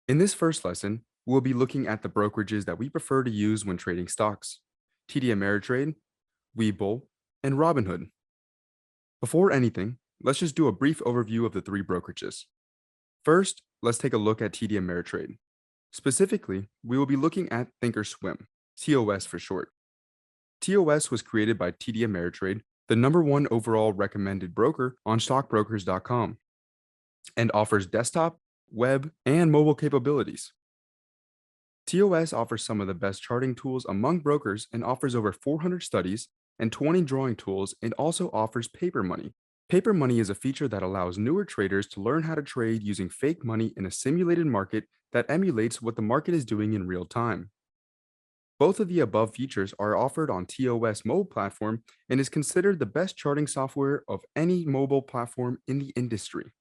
In this first lesson, we'll be looking at the brokerages that we prefer to use when trading stocks: TD Ameritrade, Webull, and Robinhood. Before anything, let's just do a brief overview of the three brokerages. First, let's take a look at TD Ameritrade. Specifically, we will be looking at thinkorswim, TOS for short. TOS was created by TD Ameritrade, the number one overall recommended broker on stockbrokers.com, and offers desktop, web, and mobile capabilities. TOS offers some of the best charting tools among brokers and offers over 400 studies and 20 drawing tools, and also offers paper money. Paper money is a feature that allows newer traders to learn how to trade using fake money in a simulated market that emulates what the market is doing in real time. Both of the above features are offered on TOS mobile platform and is considered the best charting software of any mobile platform in the industry.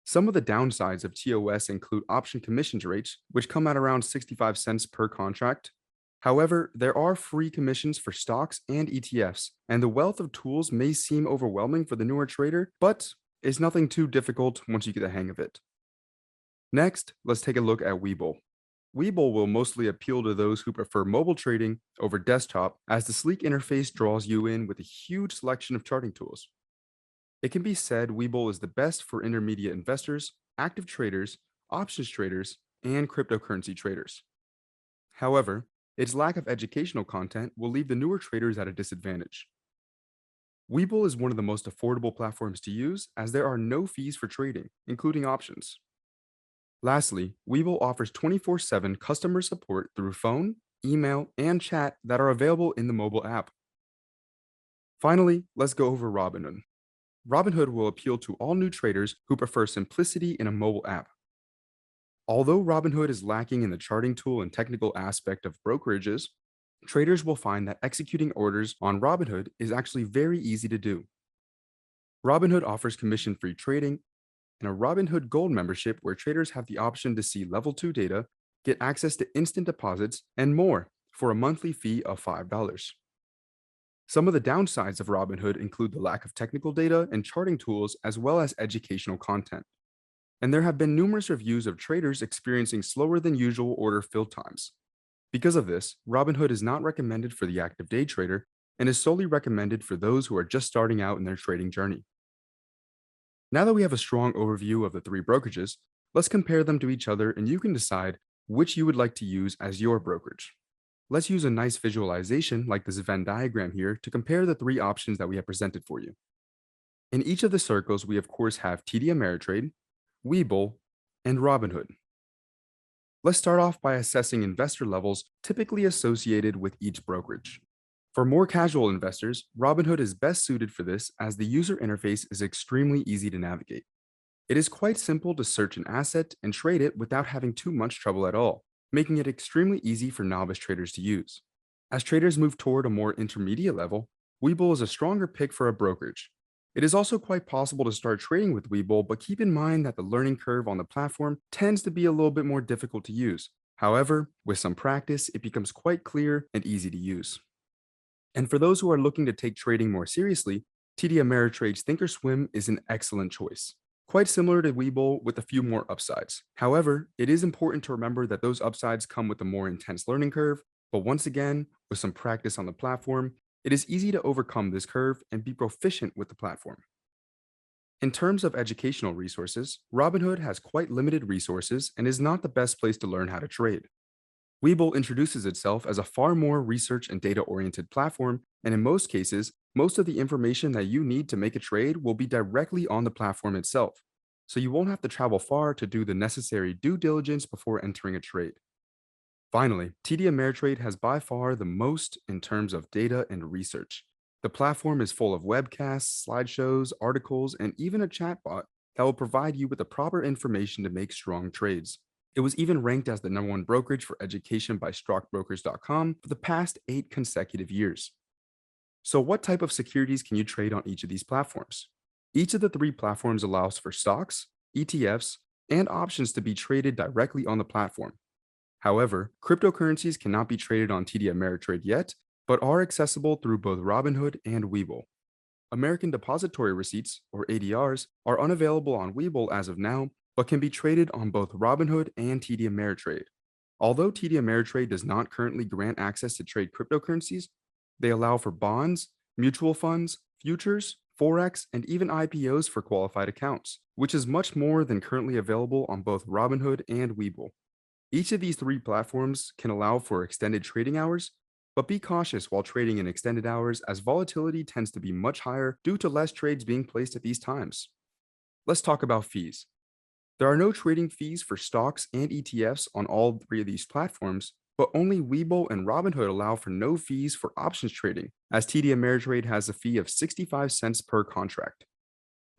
Some of the downsides of TOS include option commissions rates, which come at around 65 cents per contract. However, there are free commissions for stocks and ETFs, and the wealth of tools may seem overwhelming for the newer trader, but it's nothing too difficult once you get the hang of it. Next, let's take a look at Webull. Webull will mostly appeal to those who prefer mobile trading over desktop, as the sleek interface draws you in with a huge selection of charting tools. It can be said Webull is the best for intermediate investors, active traders, options traders, and cryptocurrency traders. However, its lack of educational content will leave the newer traders at a disadvantage. Webull is one of the most affordable platforms to use, as there are no fees for trading, including options. Lastly, Webull offers 24/7 customer support through phone, email, and chat that are available in the mobile app. Finally, let's go over Robinhood. Robinhood will appeal to all new traders who prefer simplicity in a mobile app. Although Robinhood is lacking in the charting tool and technical aspect of brokerages, traders will find that executing orders on Robinhood is actually very easy to do. Robinhood offers commission-free trading and a Robinhood Gold membership where traders have the option to see level 2 data, get access to instant deposits, and more for a monthly fee of $5. Some of the downsides of Robinhood include the lack of technical data and charting tools, as well as educational content. And there have been numerous reviews of traders experiencing slower than usual order fill times. Because of this, Robinhood is not recommended for the active day trader and is solely recommended for those who are just starting out in their trading journey. Now that we have a strong overview of the three brokerages, let's compare them to each other and you can decide which you would like to use as your brokerage. Let's use a nice visualization like this Venn diagram here to compare the three options that we have presented for you. In each of the circles, we of course have TD Ameritrade, Webull, and Robinhood. Let's start off by assessing investor levels typically associated with each brokerage. For more casual investors, Robinhood is best suited for this as the user interface is extremely easy to navigate. It is quite simple to search an asset and trade it without having too much trouble at all, making it extremely easy for novice traders to use. As traders move toward a more intermediate level, Webull is a stronger pick for a brokerage. It is also quite possible to start trading with Webull, but keep in mind that the learning curve on the platform tends to be a little bit more difficult to use. However, with some practice, it becomes quite clear and easy to use. And for those who are looking to take trading more seriously, TD Ameritrade's thinkorswim is an excellent choice. Quite similar to Webull with a few more upsides. However, it is important to remember that those upsides come with a more intense learning curve, but once again, with some practice on the platform, it is easy to overcome this curve and be proficient with the platform. In terms of educational resources, Robinhood has quite limited resources and is not the best place to learn how to trade. Webull introduces itself as a far more research and data oriented platform, and in most cases, most of the information that you need to make a trade will be directly on the platform itself. So you won't have to travel far to do the necessary due diligence before entering a trade. Finally, TD Ameritrade has by far the most in terms of data and research. The platform is full of webcasts, slideshows, articles, and even a chatbot that will provide you with the proper information to make strong trades. It was even ranked as the number one brokerage for education by stockbrokers.com for the past 8 consecutive years. So, what type of securities can you trade on each of these platforms? Each of the three platforms allows for stocks, ETFs, and options to be traded directly on the platform. However, cryptocurrencies cannot be traded on TD Ameritrade yet, but are accessible through both Robinhood and Webull. American Depository Receipts, or ADRs, are unavailable on Webull as of now, but can be traded on both Robinhood and TD Ameritrade. Although TD Ameritrade does not currently grant access to trade cryptocurrencies, they allow for bonds, mutual funds, futures, forex, and even IPOs for qualified accounts, which is much more than currently available on both Robinhood and Webull. Each of these three platforms can allow for extended trading hours, but be cautious while trading in extended hours as volatility tends to be much higher due to less trades being placed at these times. Let's talk about fees. There are no trading fees for stocks and ETFs on all three of these platforms, but only Webull and Robinhood allow for no fees for options trading, as TD Ameritrade has a fee of 65 cents per contract.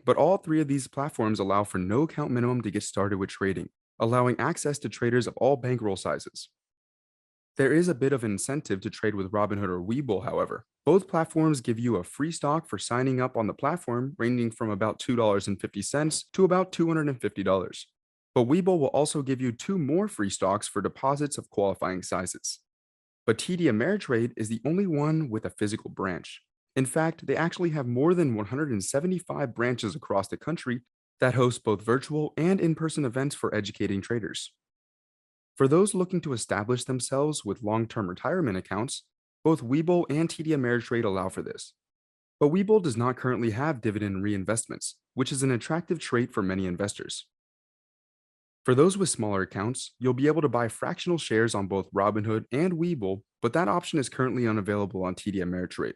But all three of these platforms allow for no account minimum to get started with trading, allowing access to traders of all bankroll sizes. There is a bit of an incentive to trade with Robinhood or Webull, however. Both platforms give you a free stock for signing up on the platform, ranging from about $2.50 to about $250. But Webull will also give you two more free stocks for deposits of qualifying sizes. But TD Ameritrade is the only one with a physical branch. In fact, they actually have more than 175 branches across the country that host both virtual and in-person events for educating traders. For those looking to establish themselves with long-term retirement accounts, both Webull and TD Ameritrade allow for this. But Webull does not currently have dividend reinvestments, which is an attractive trait for many investors. For those with smaller accounts, you'll be able to buy fractional shares on both Robinhood and Webull, but that option is currently unavailable on TD Ameritrade.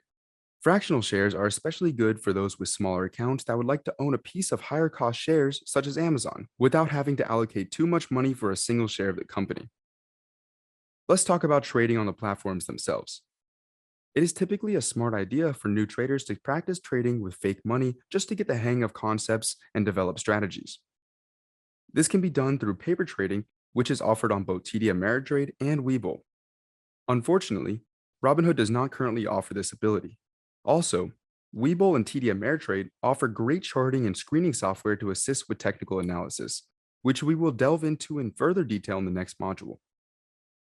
Fractional shares are especially good for those with smaller accounts that would like to own a piece of higher cost shares, such as Amazon, without having to allocate too much money for a single share of the company. Let's talk about trading on the platforms themselves. It is typically a smart idea for new traders to practice trading with fake money just to get the hang of concepts and develop strategies. This can be done through paper trading, which is offered on both TD Ameritrade and Webull. Unfortunately, Robinhood does not currently offer this ability. Also, Webull and TD Ameritrade offer great charting and screening software to assist with technical analysis, which we will delve into in further detail in the next module.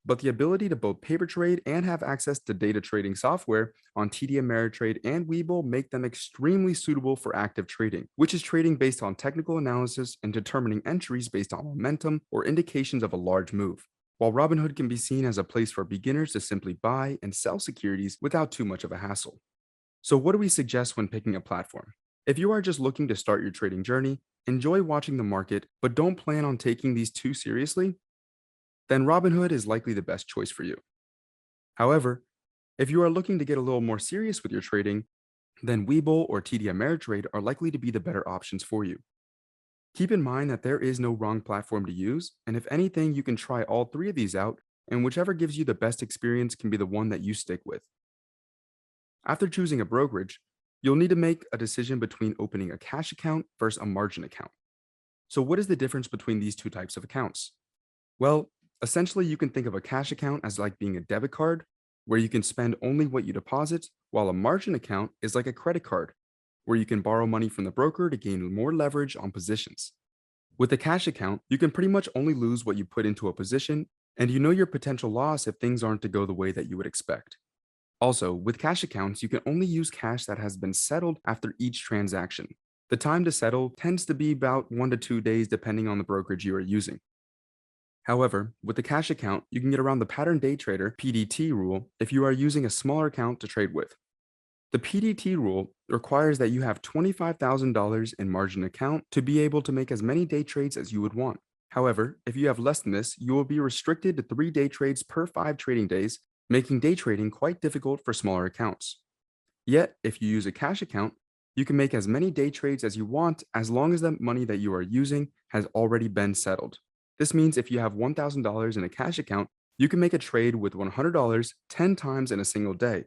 But the ability to both paper trade and have access to data trading software on TD Ameritrade and Webull make them extremely suitable for active trading, which is trading based on technical analysis and determining entries based on momentum or indications of a large move. While Robinhood can be seen as a place for beginners to simply buy and sell securities without too much of a hassle. So, what do we suggest when picking a platform? If you are just looking to start your trading journey, enjoy watching the market, but don't plan on taking these too seriously, then Robinhood is likely the best choice for you. However, if you are looking to get a little more serious with your trading, then Webull or TD Ameritrade are likely to be the better options for you. Keep in mind that there is no wrong platform to use, and if anything, you can try all three of these out, and whichever gives you the best experience can be the one that you stick with. After choosing a brokerage, you'll need to make a decision between opening a cash account versus a margin account. So, what is the difference between these two types of accounts? Well, essentially, you can think of a cash account as like being a debit card, where you can spend only what you deposit, while a margin account is like a credit card, where you can borrow money from the broker to gain more leverage on positions. With a cash account, you can pretty much only lose what you put into a position, and you know your potential loss if things aren't to go the way that you would expect. Also, with cash accounts, you can only use cash that has been settled after each transaction. The time to settle tends to be about 1 to 2 days depending on the brokerage you are using. However, with the cash account, you can get around the pattern day trader (PDT) rule if you are using a smaller account to trade with. The PDT rule requires that you have $25,000 in margin account to be able to make as many day trades as you would want. However, if you have less than this, you will be restricted to 3 day trades per 5 trading days, making day trading quite difficult for smaller accounts. Yet, if you use a cash account, you can make as many day trades as you want as long as the money that you are using has already been settled. This means if you have $1,000 in a cash account, you can make a trade with $100 10 times in a single day.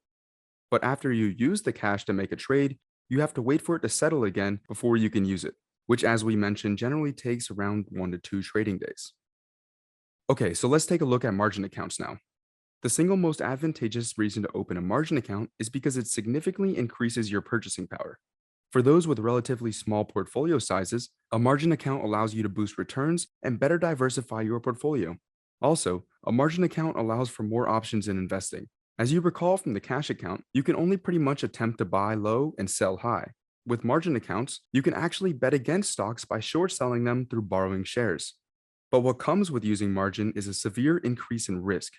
But after you use the cash to make a trade, you have to wait for it to settle again before you can use it, which, as we mentioned, generally takes around 1 to 2 trading days. Okay, so let's take a look at margin accounts now. The single most advantageous reason to open a margin account is because it significantly increases your purchasing power. For those with relatively small portfolio sizes, a margin account allows you to boost returns and better diversify your portfolio. Also, a margin account allows for more options in investing. As you recall from the cash account, you can only pretty much attempt to buy low and sell high. With margin accounts, you can actually bet against stocks by short selling them through borrowing shares. But what comes with using margin is a severe increase in risk.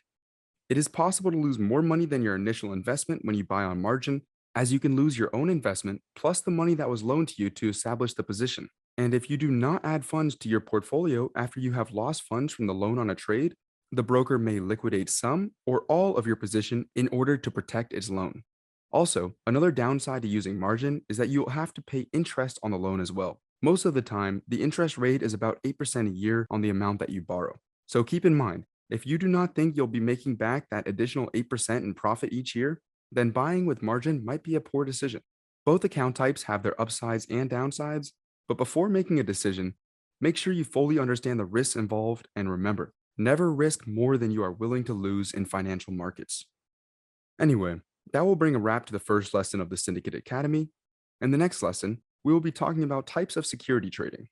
It is possible to lose more money than your initial investment when you buy on margin, as you can lose your own investment plus the money that was loaned to you to establish the position. And if you do not add funds to your portfolio after you have lost funds from the loan on a trade, the broker may liquidate some or all of your position in order to protect its loan. Also, another downside to using margin is that you'll have to pay interest on the loan as well. Most of the time, the interest rate is about 8% a year on the amount that you borrow. So keep in mind, if you do not think you'll be making back that additional 8% in profit each year, then buying with margin might be a poor decision. Both account types have their upsides and downsides, but before making a decision, make sure you fully understand the risks involved and remember, never risk more than you are willing to lose in financial markets. Anyway, that will bring a wrap to the first lesson of the Syndicate Academy. In the next lesson, we will be talking about types of security trading.